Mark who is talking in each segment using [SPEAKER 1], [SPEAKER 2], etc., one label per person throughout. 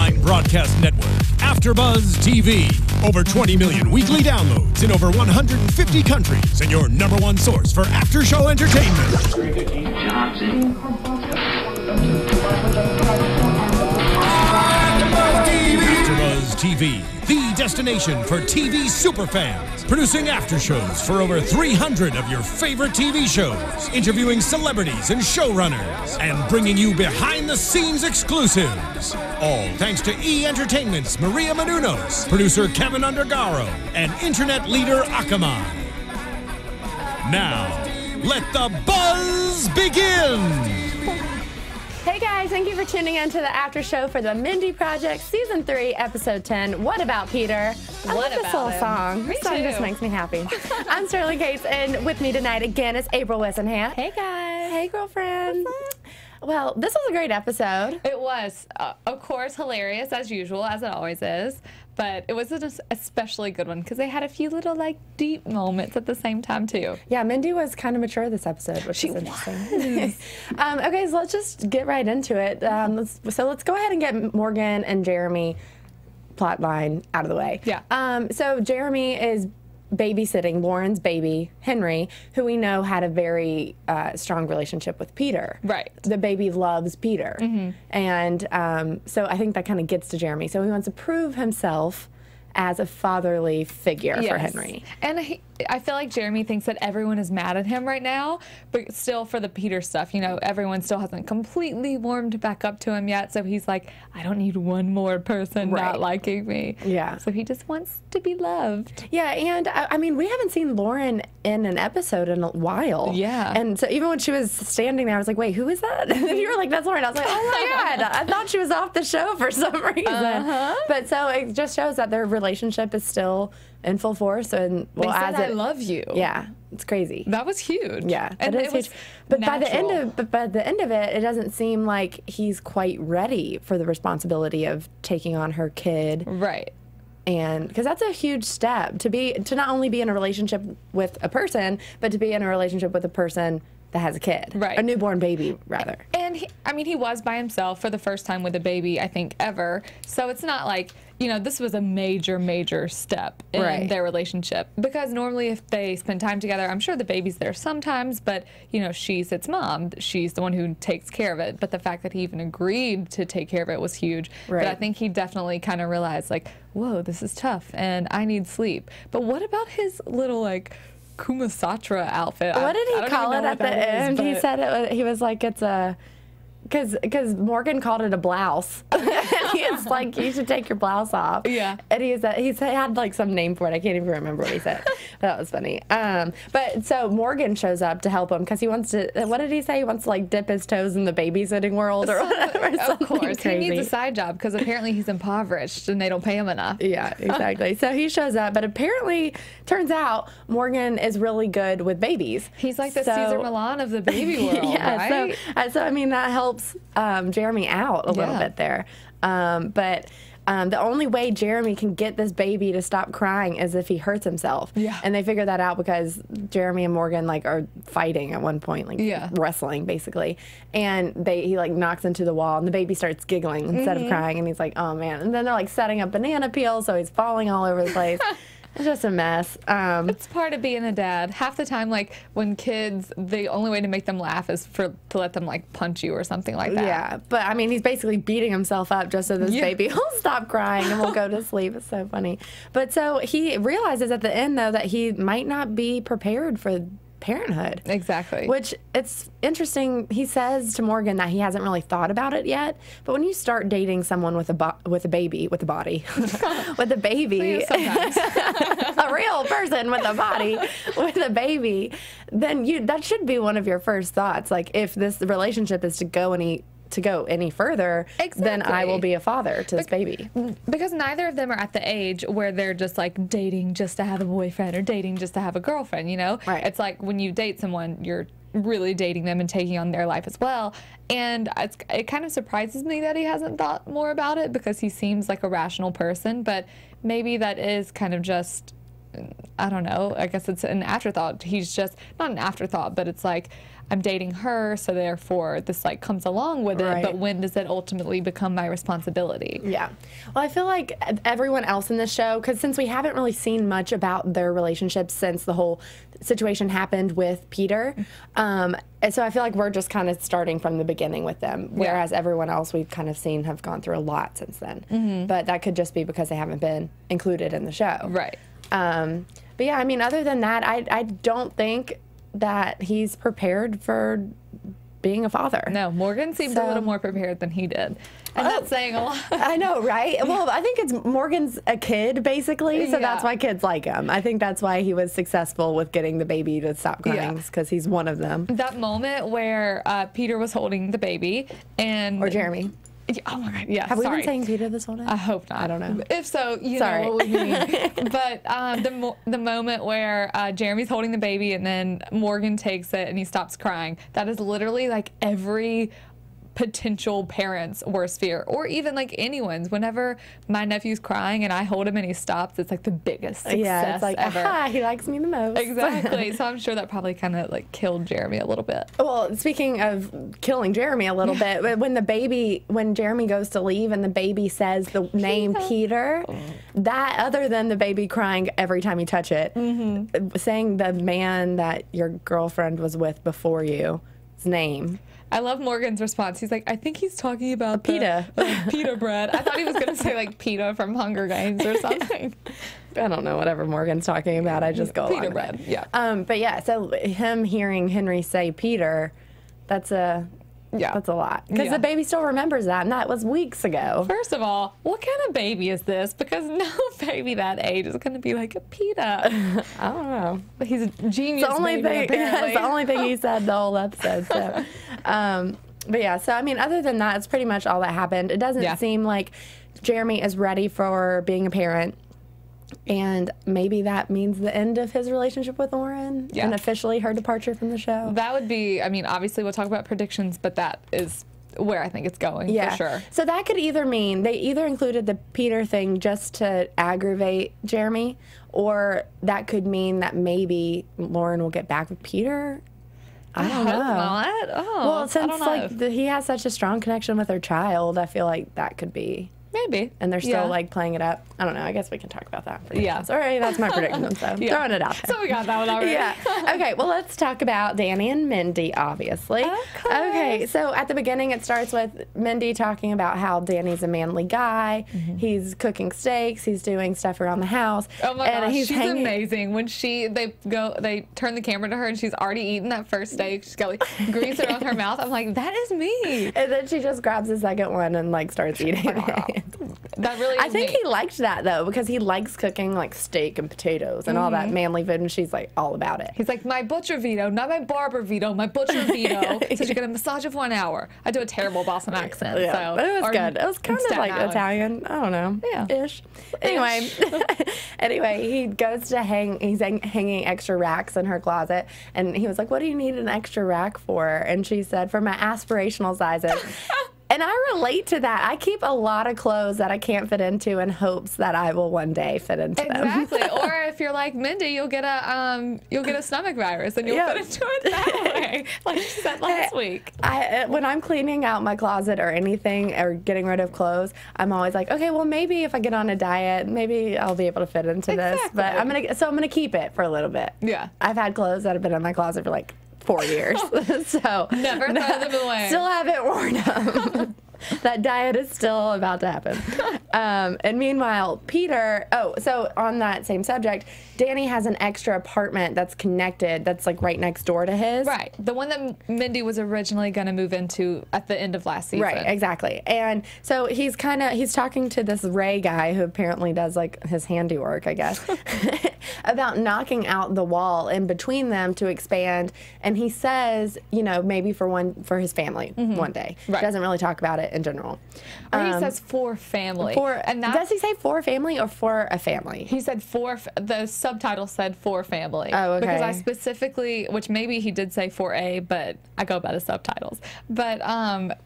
[SPEAKER 1] online broadcast network, AFTERBUZZ TV. Over 20 million weekly downloads in over 150 countries, and your #1 source for after-show entertainment. AFTERBUZZ TV, the destination for TV superfans. Producing after-shows for over 300 of your favorite TV shows. Interviewing celebrities and showrunners. And bringing you behind-the-scenes exclusives. All thanks to E! Entertainment's Maria Menounos, producer Kevin Undergaro, and internet leader Akamai. Now, let the buzz begin!
[SPEAKER 2] Hey guys, thank you for tuning in to the after show for the Mindy Project Season 3, Episode 10, What About Peter? I love this little song. This song just makes me happy. I'm Sterling Cates, and with me tonight again is April Whisenhant.
[SPEAKER 3] Hey guys.
[SPEAKER 2] Hey girlfriend. Well, this was a great episode.
[SPEAKER 3] It was, of course, hilarious as usual, as it always is. But it was an especially good one because they had a few little like deep moments at the same time too.
[SPEAKER 2] Yeah, Mindy was kind of mature this episode, which is interesting. Okay, so let's just get right into it. Let's go ahead and get Morgan and Jeremy plotline out of the way.
[SPEAKER 3] Yeah.
[SPEAKER 2] So Jeremy is babysitting Lauren's baby, Henry, who we know had a very strong relationship with Peter.
[SPEAKER 3] Right.
[SPEAKER 2] The baby loves Peter. Mm-hmm. And so I think that kind of gets to Jeremy. So he wants to prove himself as a fatherly figure for Henry.
[SPEAKER 3] And I feel like Jeremy thinks that everyone is mad at him right now, but still for the Peter stuff, you know, everyone still hasn't completely warmed back up to him yet. So he's like, I don't need one more person not liking me.
[SPEAKER 2] Yeah.
[SPEAKER 3] So he just wants to be loved.
[SPEAKER 2] Yeah, and I mean, we haven't seen Lauren in an episode in a while.
[SPEAKER 3] Yeah.
[SPEAKER 2] And so even when she was standing there, I was like, wait, who is that? And then you were like, that's Lauren. I was like, oh my God, I thought she was off the show for some reason. But so it just shows that their relationship is still in full force, and well,
[SPEAKER 3] they said,
[SPEAKER 2] as
[SPEAKER 3] I love you.
[SPEAKER 2] Yeah, it's crazy.
[SPEAKER 3] That was huge.
[SPEAKER 2] Yeah,
[SPEAKER 3] and
[SPEAKER 2] it was
[SPEAKER 3] huge.
[SPEAKER 2] But by the end of it, it doesn't seem like he's quite ready for the responsibility of taking on her kid.
[SPEAKER 3] Right.
[SPEAKER 2] And because that's a huge step to not only be in a relationship with a person, but to be in a relationship with a person that has a kid,
[SPEAKER 3] right?
[SPEAKER 2] A newborn baby, rather.
[SPEAKER 3] And he was by himself for the first time with a baby, I think, ever. So it's not like, you know, this was a major step in their relationship. Because normally if they spend time together, I'm sure the baby's there sometimes, but, you know, she's its mom. She's the one who takes care of it. But the fact that he even agreed to take care of it was huge.
[SPEAKER 2] Right.
[SPEAKER 3] But I think he definitely kind of realized, like, whoa, this is tough, and I need sleep. But what about his little, like, Kumasatra outfit?
[SPEAKER 2] What did he call it at the end? He said he was like, it's a, because Morgan called it a blouse. He's like, you should take your blouse off.
[SPEAKER 3] Yeah.
[SPEAKER 2] And he had like some name for it. I can't even remember what he said. That was funny. But so Morgan shows up to help him because he wants to, what did he say? He wants to like dip his toes in the babysitting world or whatever.
[SPEAKER 3] Of course.
[SPEAKER 2] Crazy.
[SPEAKER 3] He needs a side job because apparently he's impoverished and they don't pay him enough.
[SPEAKER 2] Yeah, exactly. So he shows up, but apparently, turns out, Morgan is really good with babies.
[SPEAKER 3] He's like the Caesar Milan of the baby world, right?
[SPEAKER 2] So I mean, that helps Jeremy out a little bit there. But the only way Jeremy can get this baby to stop crying is if he hurts himself.
[SPEAKER 3] Yeah.
[SPEAKER 2] And they figure that out because Jeremy and Morgan like are fighting at one point, like wrestling basically. And he like knocks into the wall and the baby starts giggling instead of crying, and he's like, oh man. And then they're like setting up banana peels, so he's falling all over the place. It's just a mess.
[SPEAKER 3] It's part of being a dad. Half the time, like, when kids, the only way to make them laugh is to let them, like, punch you or something like that.
[SPEAKER 2] Yeah, but, I mean, he's basically beating himself up just so this baby will stop crying and will go to sleep. It's so funny. But so he realizes at the end, though, that he might not be prepared for parenthood.
[SPEAKER 3] Exactly.
[SPEAKER 2] Which, it's interesting. He says to Morgan that he hasn't really thought about it yet. But when you start dating someone with a baby, with a body, with a baby, a real person with a body, with a baby, then that should be one of your first thoughts. Like, if this relationship is to go any further, then I will be a father to this baby.
[SPEAKER 3] Because neither of them are at the age where they're just like dating just to have a boyfriend or dating just to have a girlfriend, you know?
[SPEAKER 2] Right.
[SPEAKER 3] It's like when you date someone, you're really dating them and taking on their life as well. And it kind of surprises me that he hasn't thought more about it because he seems like a rational person, but maybe that is kind of just I don't know, I guess it's an afterthought. He's just, not an afterthought, but it's like, I'm dating her, so therefore this like comes along with it, but when does it ultimately become my responsibility? Yeah.
[SPEAKER 2] Well, I feel like everyone else in the show, because since we haven't really seen much about their relationship since the whole situation happened with Peter, and so I feel like we're just kind of starting from the beginning with them, whereas everyone else we've kind of seen have gone through a lot since then. But that could just be because they haven't been included in the show.
[SPEAKER 3] Right.
[SPEAKER 2] But yeah, I mean, other than that, I don't think that he's prepared for being a father.
[SPEAKER 3] No, Morgan seemed a little more prepared than he did. And that's saying a lot.
[SPEAKER 2] I know, right? Well, I think it's Morgan's a kid, basically, so that's why kids like him. I think that's why he was successful with getting the baby to stop crying, because he's one of them.
[SPEAKER 3] That moment where Peter was holding the baby and...
[SPEAKER 2] Or Jeremy.
[SPEAKER 3] Oh my God, yeah,
[SPEAKER 2] Have we been saying Peter this whole time?
[SPEAKER 3] I hope not.
[SPEAKER 2] I don't know.
[SPEAKER 3] If so, you know what we mean. But the moment where Jeremy's holding the baby and then Morgan takes it and he stops crying, that is literally like every potential parent's worst fear, or even like anyone's. Whenever my nephew's crying and I hold him and he stops, it's like the biggest success
[SPEAKER 2] it's like,
[SPEAKER 3] ever.
[SPEAKER 2] Aha, he likes me the most.
[SPEAKER 3] Exactly. So I'm sure that probably kind of like killed Jeremy a little bit.
[SPEAKER 2] Well, speaking of killing Jeremy a little bit, when Jeremy goes to leave and the baby says the name Peter, that, other than the baby crying every time you touch it, saying the man that your girlfriend was with before you, his name.
[SPEAKER 3] I love Morgan's response. He's like, I think he's talking about
[SPEAKER 2] pita.
[SPEAKER 3] Pita bread. I thought he was going to say like PETA from Hunger Games or something.
[SPEAKER 2] I don't know, whatever Morgan's talking about. I just go along with
[SPEAKER 3] bread.
[SPEAKER 2] it.
[SPEAKER 3] Yeah.
[SPEAKER 2] But yeah, so him hearing Henry say Peter, that's a lot. Because the baby still remembers that, and that was weeks ago.
[SPEAKER 3] First of all, what kind of baby is this? Because no baby that age is going to be like a PETA.
[SPEAKER 2] I don't know.
[SPEAKER 3] But he's a genius baby, apparently.
[SPEAKER 2] That's the only thing he said the whole episode. So. But yeah, so I mean, other than that, it's pretty much all that happened. It doesn't seem like Jeremy is ready for being a parent. And maybe that means the end of his relationship with Lauren and officially her departure from the show.
[SPEAKER 3] That would be, I mean, obviously we'll talk about predictions, but that is where I think it's going for sure.
[SPEAKER 2] So that could either mean they either included the Peter thing just to aggravate Jeremy, or that could mean that maybe Lauren will get back with Peter. I don't know.
[SPEAKER 3] Not. Oh,
[SPEAKER 2] well, since he has such a strong connection with her child, I feel like that could be.
[SPEAKER 3] Maybe.
[SPEAKER 2] And they're still like playing it up. I don't know. I guess we can talk about that. Yeah. All right. That's my prediction. So throwing it out there.
[SPEAKER 3] So we got that one already.
[SPEAKER 2] Yeah. Okay. Well, let's talk about Danny and Mindy, obviously. Okay. So at the beginning, it starts with Mindy talking about how Danny's a manly guy. He's cooking steaks. He's doing stuff around the house.
[SPEAKER 3] Oh my gosh, she's amazing. When they turn the camera to her and she's already eaten that first steak. She's got like grease around her mouth. I'm like, that is me.
[SPEAKER 2] And then she just grabs the second one and like starts eating it.
[SPEAKER 3] That really is
[SPEAKER 2] I think he liked that though, because he likes cooking like steak and potatoes and all that manly food, and she's like all about it.
[SPEAKER 3] He's like, my butcher veto, not my barber veto, my butcher veto. So she got a massage of 1 hour. I do a terrible Boston accent.
[SPEAKER 2] Yeah, but it was good. It was kind of like Italian. I don't know. Yeah. Ish. Anyway, he goes to he's hanging extra racks in her closet, and he was like, what do you need an extra rack for? And she said, for my aspirational sizes. And I relate to that. I keep a lot of clothes that I can't fit into in hopes that I will one day fit into them.
[SPEAKER 3] Exactly. Or if you're like Mindy, you'll get a stomach virus and you'll fit into it that way, like you said last week.
[SPEAKER 2] When I'm cleaning out my closet or anything or getting rid of clothes, I'm always like, okay, well maybe if I get on a diet, maybe I'll be able to fit into this. But I'm gonna keep it for a little bit. Yeah. I've had clothes that have been in my closet for like 4 years. So
[SPEAKER 3] never throw them away.
[SPEAKER 2] Still haven't worn them. That diet is still about to happen. And meanwhile, Peter, so on that same subject, Danny has an extra apartment that's connected, that's like right next door to his.
[SPEAKER 3] Right. The one that Mindy was originally going to move into at the end of last season.
[SPEAKER 2] Right, exactly. And so he's talking to this Ray guy who apparently does like his handiwork, I guess, about knocking out the wall in between them to expand. And he says, maybe for his family one day. Right. Doesn't really talk about it in general.
[SPEAKER 3] Or he says for family.
[SPEAKER 2] Does he say for family or for a family?
[SPEAKER 3] He said the subtitle said for family.
[SPEAKER 2] Oh, okay.
[SPEAKER 3] Because I specifically, which maybe he did say for a, but I go by the subtitles. But,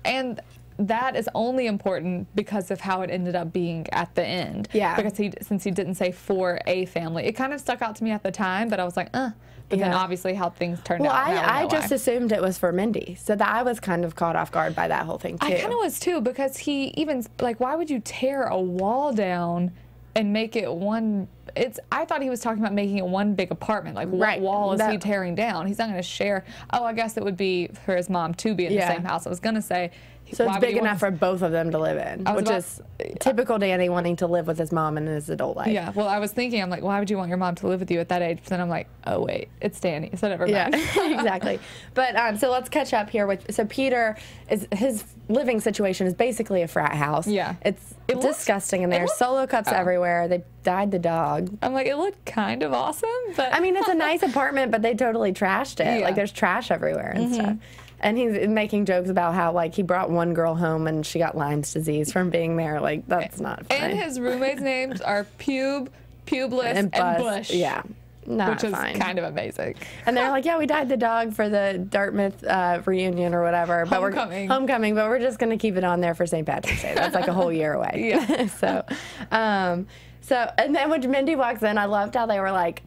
[SPEAKER 3] and that is only important because of how it ended up being at the end.
[SPEAKER 2] Yeah.
[SPEAKER 3] Because since he didn't say for a family, it kind of stuck out to me at the time, but I was like, But then obviously how things turned out.
[SPEAKER 2] Well, I just assumed it was for Mindy, so that I was kind of caught off guard by that whole thing too.
[SPEAKER 3] I kind of was too, because he even, like, why would you tear a wall down and make it one? I thought he was talking about making it one big apartment. Like, what wall is he tearing down? He's not going to share. Oh, I guess it would be for his mom to be in the same house. I was going to say.
[SPEAKER 2] So it's big enough for both of them to live in, which is typical Danny wanting to live with his mom in his adult life.
[SPEAKER 3] Yeah, well, I was thinking, I'm like, why would you want your mom to live with you at that age? But then I'm like, oh, wait, it's Danny, so never mind.
[SPEAKER 2] Yeah, exactly. But so let's catch up here with, so Peter, his living situation is basically a frat house.
[SPEAKER 3] Yeah.
[SPEAKER 2] It's disgusting in there. Solo cups everywhere. They dyed the dog.
[SPEAKER 3] I'm like, it looked kind of awesome, but.
[SPEAKER 2] I mean, it's a nice apartment, but they totally trashed it. Like, there's trash everywhere and stuff. And he's making jokes about how, like, he brought one girl home and she got Lyme's disease from being there. Like, that's not fun.
[SPEAKER 3] And his roommates' names are Pubeless, and Bush.
[SPEAKER 2] Yeah. Not
[SPEAKER 3] which is
[SPEAKER 2] fine.
[SPEAKER 3] kind of amazing.
[SPEAKER 2] And they're like, yeah, we dyed the dog for the Dartmouth reunion or whatever. But homecoming, but we're just going to keep it on there for St. Patrick's Day. That's like a whole year away.
[SPEAKER 3] Yeah.
[SPEAKER 2] So, and then when Mindy walks in, I loved how they were like,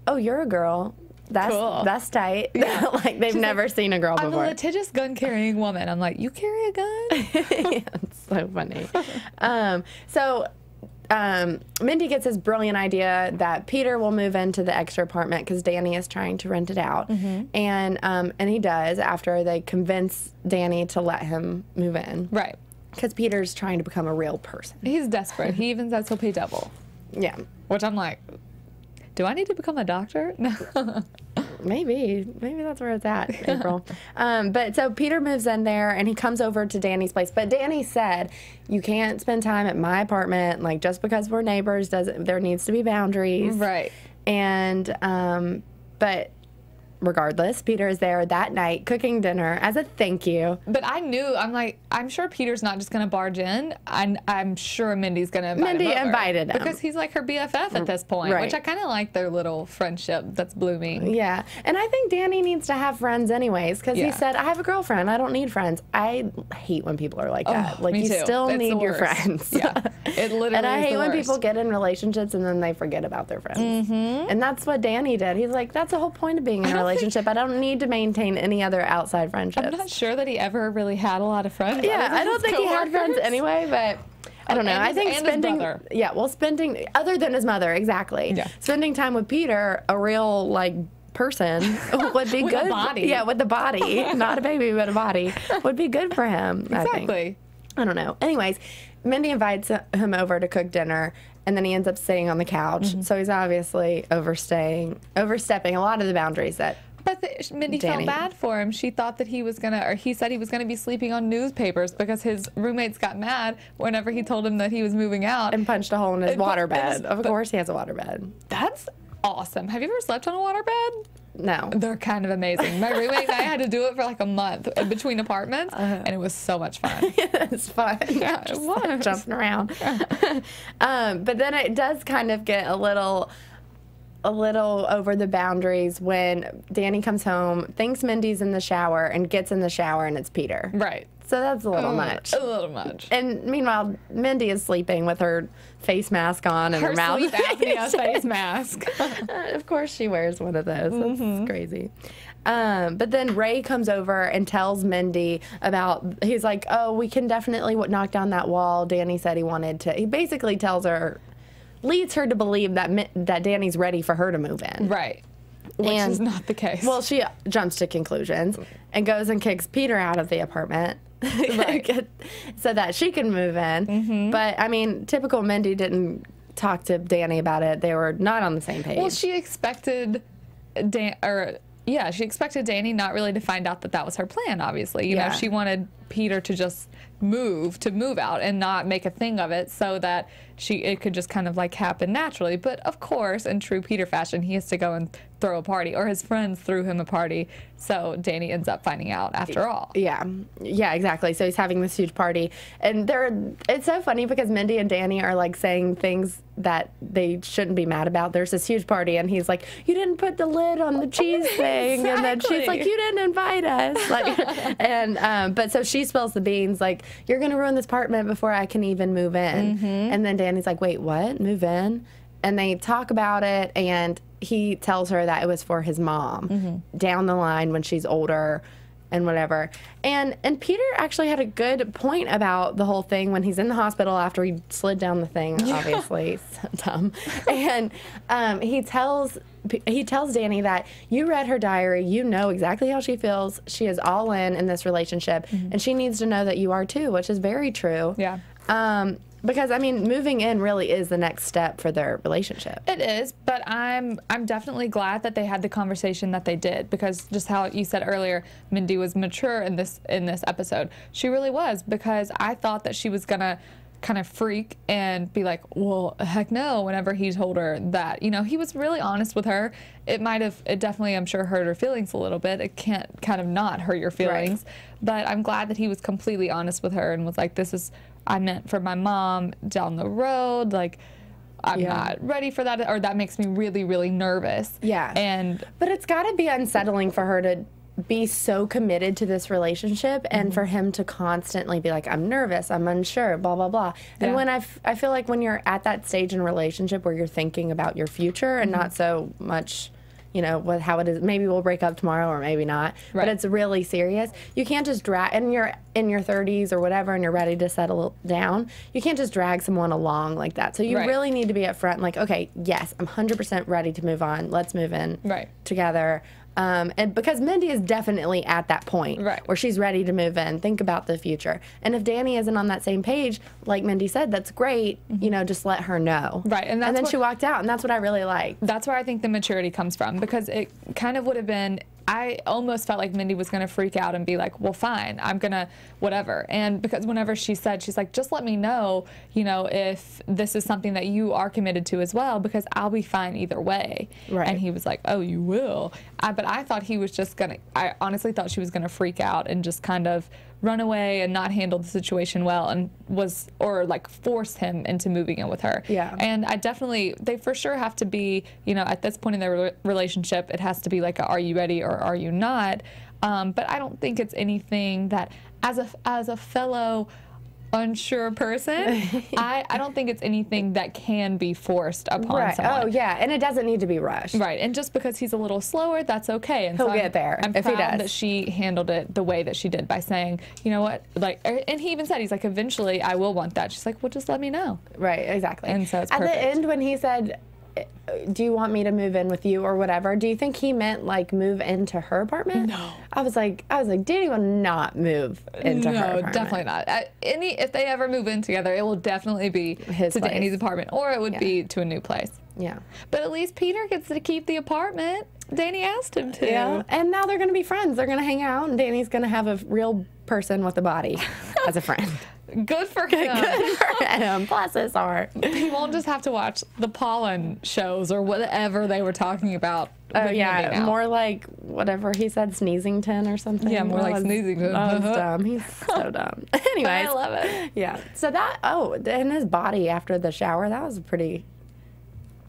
[SPEAKER 2] oh, you're a girl. That's cool. That's tight. Yeah. Like, they've never seen a girl before.
[SPEAKER 3] I'm a litigious gun-carrying woman. I'm like, you carry a gun?
[SPEAKER 2] Yeah, it's so funny. Mindy gets this brilliant idea that Peter will move into the extra apartment because Danny is trying to rent it out. And he does after they convince Danny to let him move in.
[SPEAKER 3] Right.
[SPEAKER 2] Because Peter's trying to become a real person.
[SPEAKER 3] He's desperate. He even says he'll pay double.
[SPEAKER 2] Yeah.
[SPEAKER 3] Which I'm like, do I need to become a doctor? No.
[SPEAKER 2] Maybe that's where it's at, April. But so Peter moves in there and he comes over to Danny's place. But Danny said, you can't spend time at my apartment. Like, just because we're neighbors, there needs to be boundaries.
[SPEAKER 3] Right.
[SPEAKER 2] And, but regardless, Peter is there that night cooking dinner as a thank you.
[SPEAKER 3] But I knew, I'm like, I'm sure Peter's not just going to barge in. I'm sure Mindy's going to invite him over.
[SPEAKER 2] Invited him.
[SPEAKER 3] Because he's like her BFF at this point, which I kind of like their little friendship that's blooming.
[SPEAKER 2] Yeah. And I think Danny needs to have friends anyways, because he said, I have a girlfriend. I don't need friends. I hate when people are like that. Like, you still need your friends.
[SPEAKER 3] Yeah. It literally
[SPEAKER 2] And I hate when
[SPEAKER 3] worst.
[SPEAKER 2] people get in relationships and then they forget about their friends. And that's what Danny did. He's like, that's the whole point of being in a relationship. I don't need to maintain any other outside friendships.
[SPEAKER 3] I'm not sure that he ever really had a lot of friends.
[SPEAKER 2] Yeah, I don't think he had friends anyway, but I don't know. I think spending, other than his mother, exactly. Yeah. Spending time with Peter, a real, like, person, would be
[SPEAKER 3] with
[SPEAKER 2] good.
[SPEAKER 3] A body.
[SPEAKER 2] Yeah, with the body. Not a baby, but a body. Would be good for him,
[SPEAKER 3] exactly.
[SPEAKER 2] I think. I don't know. Anyways, Mindy invites him over to cook dinner, and then he ends up staying on the couch. So he's obviously overstepping a lot of the boundaries that
[SPEAKER 3] But Mindy felt bad for him. She thought that he was going to, or he said he was going to be sleeping on newspapers because his roommates got mad whenever he told him that he was moving out.
[SPEAKER 2] And punched a hole in his waterbed. Of course he has a waterbed.
[SPEAKER 3] That's awesome. Have you ever slept on a waterbed?
[SPEAKER 2] No.
[SPEAKER 3] They're kind of amazing. My roommate and I had to do it for like a month in between apartments, and it was so much fun.
[SPEAKER 2] It's fun.
[SPEAKER 3] Yeah, it was.
[SPEAKER 2] Like jumping around. But then it does kind of get a little over the boundaries when Danny comes home, thinks Mindy's in the shower, and gets in the shower, and it's Peter.
[SPEAKER 3] Right.
[SPEAKER 2] So that's a little much.
[SPEAKER 3] A little much.
[SPEAKER 2] And meanwhile, Mindy is sleeping with her face mask on and her mouth.
[SPEAKER 3] Sleep apnea face mask.
[SPEAKER 2] Of course she wears one of those. That's crazy. But then Ray comes over and tells Mindy about, he's like, oh, we can definitely knock down that wall. Danny said he wanted to. He basically tells her, leads her to believe that Danny's ready for her to move in.
[SPEAKER 3] Right. Which is not the case.
[SPEAKER 2] Well, she jumps to conclusions and goes and kicks Peter out of the apartment. Right. So that she can move in. But, I mean, typical Mindy didn't talk to Danny about it. They were not on the same page.
[SPEAKER 3] Well, she expected she expected Danny not really to find out that that was her plan, obviously. You know, she wanted Peter to just move out and not make a thing of it so that it could just kind of like happen naturally. But of course, in true Peter fashion, he has to go and throw a party, or his friends threw him a party, so Danny ends up finding out after all. Yeah,
[SPEAKER 2] exactly. So he's having this huge party, and it's so funny because Mindy and Danny are like saying things that they shouldn't be mad about. There's this huge party, and he's like, you didn't put the lid on the cheese thing, and then she's like, you didn't invite us, like, and but so she spills the beans, like, you're going to ruin this apartment before I can even move in. And then Danny's like, wait, what? Move in? And they talk about it, and he tells her that it was for his mom down the line when she's older and whatever. And Peter actually had a good point about the whole thing when he's in the hospital after he slid down the thing, obviously. So dumb. And he tells Danny that you read her diary, you know exactly how she feels. She is all in this relationship, and she needs to know that you are too, which is very true.
[SPEAKER 3] Yeah.
[SPEAKER 2] Because, I mean, moving in really is the next step for their relationship.
[SPEAKER 3] It is, but I'm definitely glad that they had the conversation that they did, because just how you said earlier, Mindy was mature in this episode. She really was, because I thought that she was gonna kind of freak and be like, well, heck no, whenever he told her that, you know, he was really honest with her. It definitely, I'm sure, hurt her feelings a little bit. It can't kind of not hurt your feelings. Right. But I'm glad that he was completely honest with her and was like, this is, I meant for my mom down the road, like, I'm not ready for that, or that makes me really, really nervous.
[SPEAKER 2] Yeah. But it's got to be unsettling for her to be so committed to this relationship and for him to constantly be like, I'm nervous, I'm unsure, blah, blah, blah. And when I feel like when you're at that stage in a relationship where you're thinking about your future and not so much, you know, with how it is, maybe we'll break up tomorrow or maybe not, but it's really serious. You can't just drag, and you're in your 30s or whatever and you're ready to settle down, you can't just drag someone along like that. So you really need to be upfront, like, okay, yes, I'm 100% ready to move on. Let's move in together. And because Mindy is definitely at that point where she's ready to move in, think about the future. And if Danny isn't on that same page, like Mindy said, that's great, you know, just let her know. Right. And then she walked out, and that's what I really liked.
[SPEAKER 3] That's where I think the maturity comes from, because it kind of would have been, I almost felt like Mindy was going to freak out and be like, well, fine, I'm going to whatever. And because whenever she said, she's like, just let me know, you know, if this is something that you are committed to as well, because I'll be fine either way. Right. And he was like, oh, you will. But I thought he was just going to, I honestly thought she was going to freak out and just kind of run away and not handle the situation well, and or like force him into moving in with her. Yeah. And they for sure have to be, you know, at this point in their relationship, it has to be like, are you ready or are you not? But I don't think it's anything that, as a fellow unsure person, I don't think it's anything that can be forced upon someone.
[SPEAKER 2] Oh, yeah, and it doesn't need to be rushed.
[SPEAKER 3] Right, and just because he's a little slower, that's okay. And
[SPEAKER 2] he'll get there
[SPEAKER 3] I'm
[SPEAKER 2] if he
[SPEAKER 3] proud
[SPEAKER 2] does.
[SPEAKER 3] that she handled it the way that she did by saying, you know what, like, and he even said, he's like, eventually I will want that. She's like, well, just let me know.
[SPEAKER 2] Right, exactly.
[SPEAKER 3] And so it's
[SPEAKER 2] at
[SPEAKER 3] perfect.
[SPEAKER 2] the end when he said, do you want me to move in with you or whatever, do you think he meant like move into her apartment?
[SPEAKER 3] No.
[SPEAKER 2] I was like, Danny will not move into her apartment.
[SPEAKER 3] No, definitely not. If they ever move in together, it will definitely be to Danny's apartment, or it would be to a new place. Yeah. But at least Peter gets to keep the apartment. Danny asked him to.
[SPEAKER 2] Yeah. And now they're going to be friends. They're going to hang out, and Danny's going to have a real person with a body as a friend.
[SPEAKER 3] Good for him.
[SPEAKER 2] Good for him. Bless his heart.
[SPEAKER 3] He won't just have to watch the pollen shows or whatever they were talking about.
[SPEAKER 2] Oh, yeah. More like whatever he said, Sneezington or something.
[SPEAKER 3] Yeah, more like Sneezington.
[SPEAKER 2] Oh, that's dumb. He's so dumb. Anyways.
[SPEAKER 3] I love it.
[SPEAKER 2] Yeah. So and his body after the shower, that was a pretty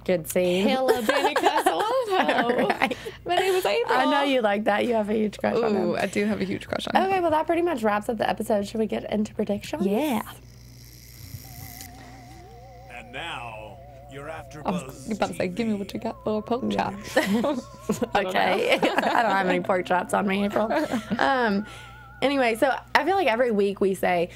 [SPEAKER 2] good scene.
[SPEAKER 3] Hello, Danny Castellano.
[SPEAKER 2] Right.
[SPEAKER 3] My name is April.
[SPEAKER 2] I know you like that. You have a huge crush on him.
[SPEAKER 3] Ooh, I do have a huge crush on him.
[SPEAKER 2] Okay, well, that pretty much wraps up the episode. Should we get into predictions?
[SPEAKER 3] Yeah.
[SPEAKER 1] And now, you're AFTERBUZZ
[SPEAKER 3] I was about to say, give me what you got for pork chops.
[SPEAKER 2] Okay. I don't have any pork chops on me, April. Anyway, so I feel like every week we say,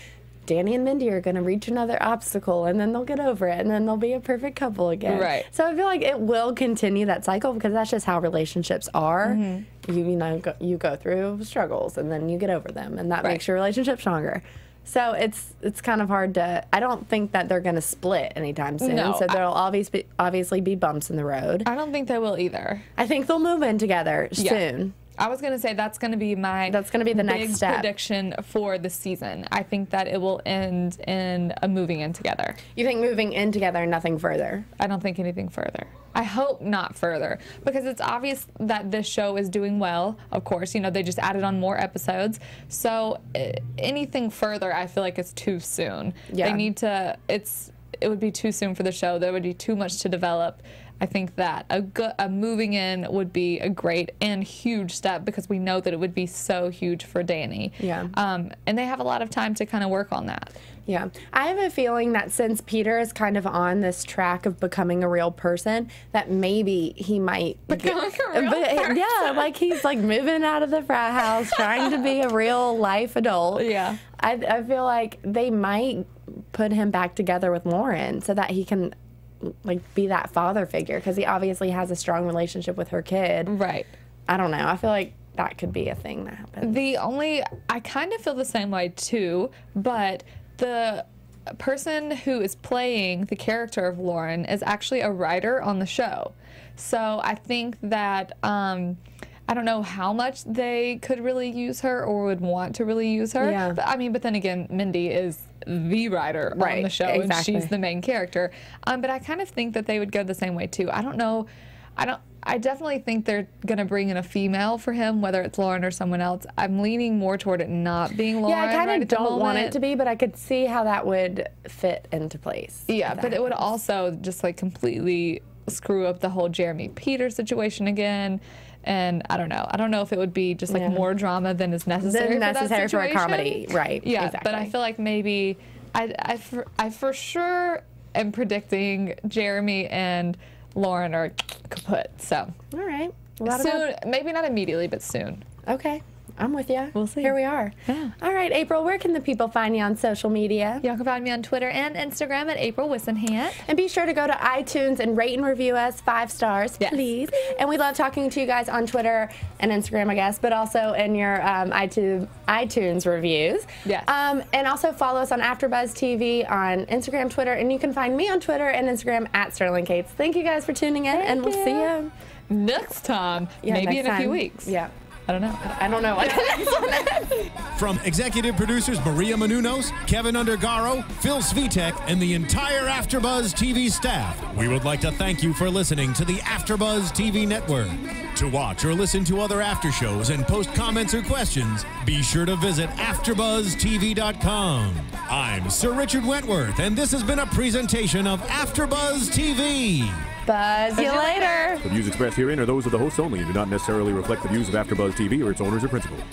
[SPEAKER 2] Danny and Mindy are going to reach another obstacle, and then they'll get over it, and then they'll be a perfect couple again. Right. So I feel like it will continue that cycle, because that's just how relationships are. Mm-hmm. You go through struggles, and then you get over them, and that makes your relationship stronger. So it's kind of hard to. I don't think that they're going to split anytime soon. No, so there'll obviously be bumps in the road.
[SPEAKER 3] I don't think they will either.
[SPEAKER 2] I think they'll move in together soon.
[SPEAKER 3] I was going to say that's going to be
[SPEAKER 2] the next step.
[SPEAKER 3] Prediction for the season. I think that it will end in a moving in together.
[SPEAKER 2] You think moving in together and nothing further?
[SPEAKER 3] I don't think anything further. I hope not further, because it's obvious that this show is doing well. Of course, you know, they just added on more episodes. So anything further, I feel like it's too soon. Yeah. They need to, it would be too soon for the show. There would be too much to develop. I think that a moving in would be a great and huge step, because we know that it would be so huge for Danny.
[SPEAKER 2] Yeah.
[SPEAKER 3] And they have a lot of time to kind of work on that.
[SPEAKER 2] Yeah. I have a feeling that since Peter is kind of on this track of becoming a real person, that maybe he might
[SPEAKER 3] Becoming a real person.
[SPEAKER 2] Yeah, like he's like moving out of the frat house, trying to be a real life adult.
[SPEAKER 3] Yeah.
[SPEAKER 2] I feel like they might put him back together with Lauren so that he can like be that father figure, because he obviously has a strong relationship with her kid.
[SPEAKER 3] Right.
[SPEAKER 2] I don't know. I feel like that could be a thing that happens.
[SPEAKER 3] I kind of feel the same way too, but the person who is playing the character of Lauren is actually a writer on the show. So I think that I don't know how much they could really use her or would want to really use her.
[SPEAKER 2] Yeah.
[SPEAKER 3] But then again, Mindy is the writer on the show,
[SPEAKER 2] exactly.
[SPEAKER 3] and she's the main character. But I kind of think that they would go the same way too. I don't know. I definitely think they're going to bring in a female for him, whether it's Lauren or someone else. I'm leaning more toward it not being Lauren.
[SPEAKER 2] Yeah, I kind of
[SPEAKER 3] right
[SPEAKER 2] don't want it to be, but I could see how that would fit into place.
[SPEAKER 3] Yeah, but it would also just like completely screw up the whole Jeremy Peter situation again. And I don't know. I don't know if it would be just like more drama than is necessary
[SPEAKER 2] for a comedy, right?
[SPEAKER 3] Yeah,
[SPEAKER 2] exactly.
[SPEAKER 3] but I feel like maybe I for sure am predicting Jeremy and Lauren are kaput. So
[SPEAKER 2] all right,
[SPEAKER 3] soon, maybe not immediately, but soon.
[SPEAKER 2] Okay, I'm with you.
[SPEAKER 3] We'll see.
[SPEAKER 2] Here we are.
[SPEAKER 3] Yeah.
[SPEAKER 2] All right, April, where can the people find you on social media?
[SPEAKER 3] Y'all can find me on Twitter and Instagram at April Whisenhant.
[SPEAKER 2] And be sure to go to iTunes and rate and review us 5 stars, please. And we love talking to you guys on Twitter and Instagram, I guess, but also in your iTunes reviews.
[SPEAKER 3] Yes.
[SPEAKER 2] And also follow us on AfterBuzz TV on Instagram, Twitter, and you can find me on Twitter and Instagram at Sterling Cates. Thank you guys for tuning in, and we'll see you
[SPEAKER 3] next time. Maybe in a few weeks.
[SPEAKER 2] Yeah.
[SPEAKER 3] I don't know.
[SPEAKER 2] I don't know what the next one is.
[SPEAKER 1] From executive producers Maria Menounos, Kevin Undergaro, Phil Svitek, and the entire AfterBuzz TV staff, we would like to thank you for listening to the AfterBuzz TV network. To watch or listen to other after shows and post comments or questions, be sure to visit AfterBuzzTV.com. I'm Sir Richard Wentworth, and this has been a presentation of AfterBuzz TV.
[SPEAKER 2] Buzz you later.
[SPEAKER 4] The views expressed herein are those of the hosts only and do not necessarily reflect the views of AfterBuzz TV or its owners or principals.